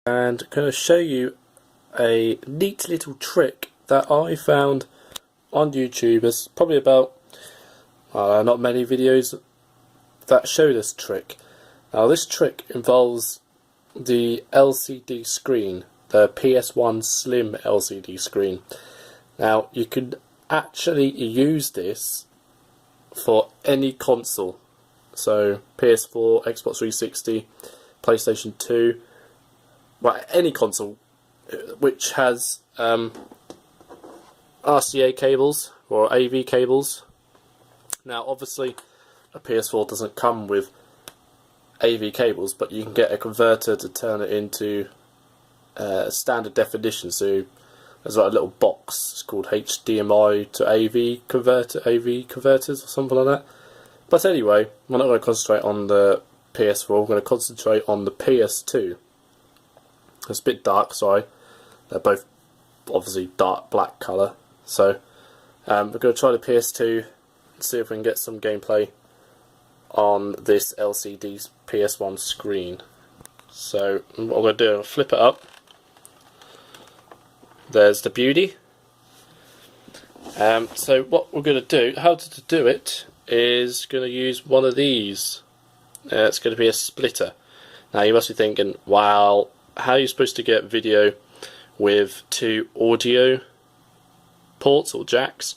And I'm going to show you a neat little trick that I found on YouTube. There's probably about not many videos that show this trick. Now this trick involves the LCD screen, the PS1 Slim LCD screen. Now you can actually use this for any console, so PS4, Xbox 360, PlayStation 2, well, any console which has RCA cables or AV cables. Now obviously a PS4 doesn't come with AV cables, but you can get a converter to turn it into standard definition. So there's like a little box, it's called HDMI to AV converters or something like that. But anyway, we're not going to concentrate on the PS4, we're going to concentrate on the PS2. It's a bit dark, sorry. They're both obviously dark black colour. So we're going to try the PS2 and see if we can get some gameplay on this LCD PS1 screen. So what I'm going to do, I'll flip it up. There's the beauty. So what we're going to do, how to do it, is going to use one of these. It's going to be a splitter. Now you must be thinking, wow, how are you supposed to get video with two audio ports or jacks?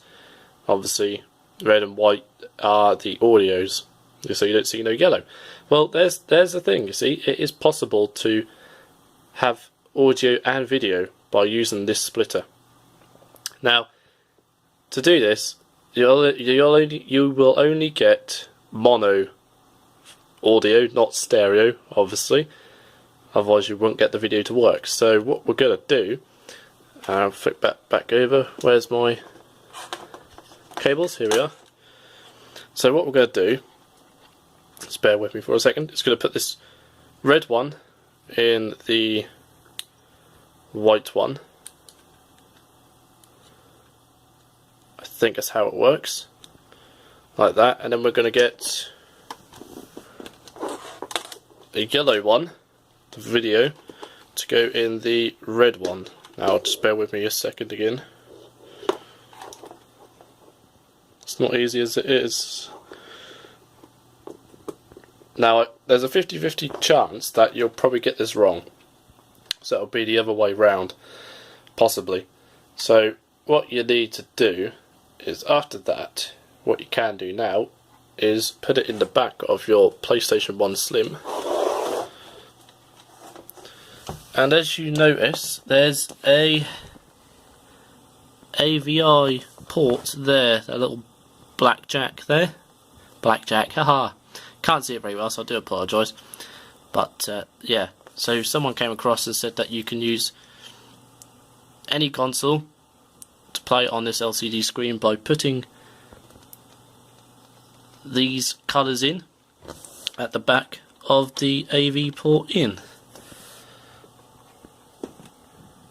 Obviously red and white are the audios, so you don't see no yellow. Well, there's the thing, you see, it is possible to have audio and video by using this splitter. Now, to do this, you will only get mono audio, not stereo, obviously. Otherwise, you won't get the video to work. So what we're going to do, flick back over. Where's my cables? Here we are. So what we're going to do, just bear with me for a second. It's going to put this red one in the white one. I think that's how it works, like that. And then we're going to get a yellow one, the video, to go in the red one. Now just bear with me a second again. It's not easy as it is. Now there's a 50-50 chance that you'll probably get this wrong, so it'll be the other way round, possibly. So what you need to do is, after that, what you can do now is put it in the back of your PlayStation 1 Slim. And as you notice, there's a AVI port there, that little black jack there. Black jack, haha. Can't see it very well, so I do apologise. But yeah, so someone came across and said that you can use any console to play on this LCD screen by putting these colours in at the back of the AV port in.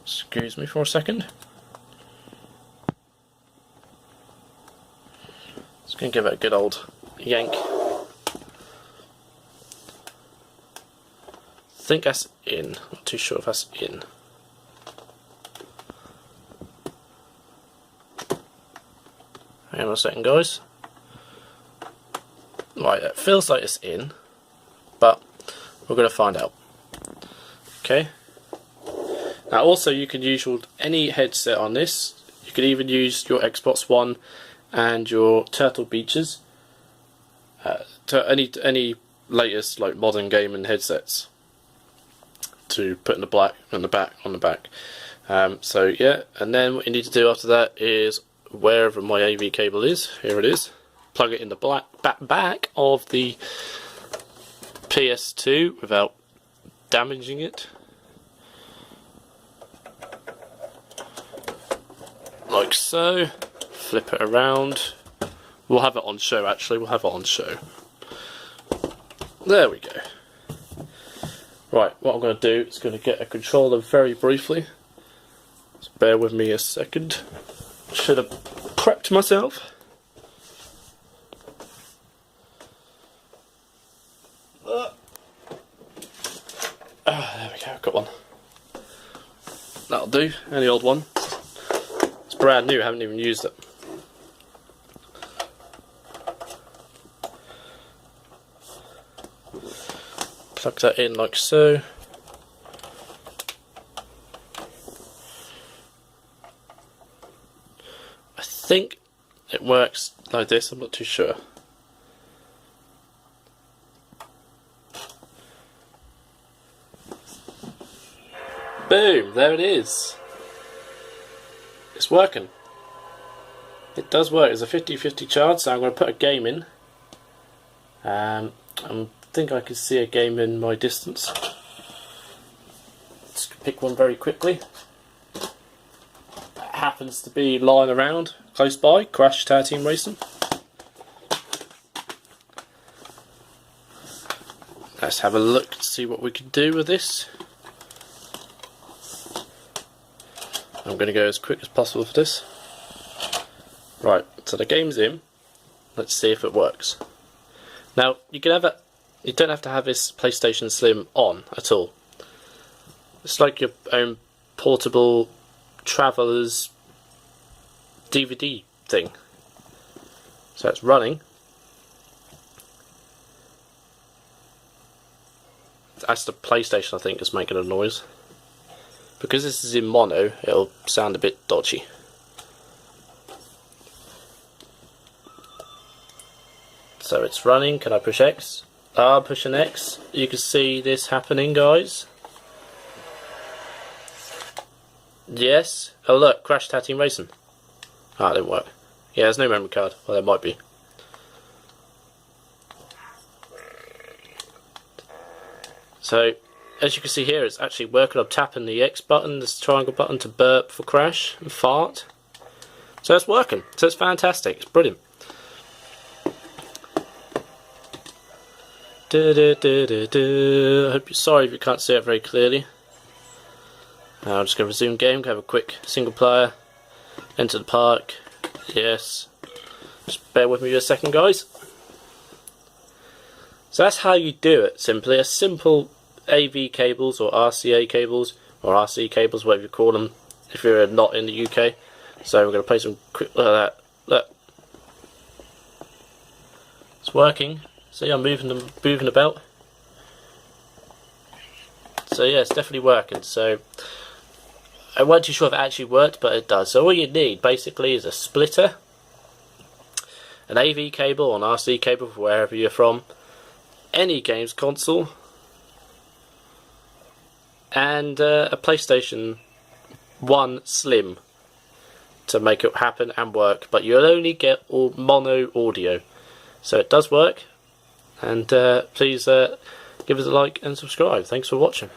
Excuse me for a second. Just going to give it a good old yank. I think that's in. Not too sure if that's in. Hang on a second, guys. Right, it feels like it's in, but we're going to find out. Okay. Now also you can use any headset on this. You can even use your Xbox One and your Turtle Beaches, to any latest like modern gaming headsets, to put in the back. So yeah, and then what you need to do after that is, wherever my AV cable is, here it is, plug it in the back of the PS2 without damaging it. Like so. Flip it around. We'll have it on show, actually. We'll have it on show. There we go. Right, what I'm going to do is going to get a controller very briefly. Just bear with me a second. Should have prepped myself. There we go, got one. That'll do, any old one. It's brand new, haven't even used it. Plug that in like so. I think it works like this, I'm not too sure. Boom, there it is. It's working. It does work. It's a 50-50 charge, so I'm going to put a game in. I think I can see a game in my distance. Let's pick one very quickly. That happens to be lying around close by, Crash Tag Team Racing. Let's have a look to see what we can do with this. I'm going to go as quick as possible for this. Right, so the game's in. Let's see if it works. Now, you don't have to have this PlayStation Slim on at all. It's like your own portable traveller's DVD thing. So it's running. That's the PlayStation, I think, is making a noise. Because this is in mono, it'll sound a bit dodgy. So it's running. Can I push X? I'm pushing X. You can see this happening, guys. Yes. Oh look, Crash Tag Team Racing. Ah, it didn't work. Yeah, there's no memory card. Well, there might be. So, as you can see here, it's actually working. I'm tapping the X button, this triangle button, to burp for Crash and fart. So it's working. So it's fantastic. It's brilliant. I hope you're sorry if you can't see it very clearly. I'm just going to resume game. Have a quick single player. Enter the park. Yes. Just bear with me a second, guys. So that's how you do it. Simply a simple AV cables or RCA cables or RC cables, whatever you call them, if you're not in the UK. So we're going to play some quick look at that. Look, it's working. See, I'm moving about. So yeah, it's definitely working. So I wasn't too sure if it actually worked, but it does. So all you need basically is a splitter, an AV cable or an RC cable for wherever you're from, any games console, and a PlayStation 1 Slim to make it happen and work. But you'll only get all mono audio. So it does work. And please give us a like and subscribe. Thanks for watching.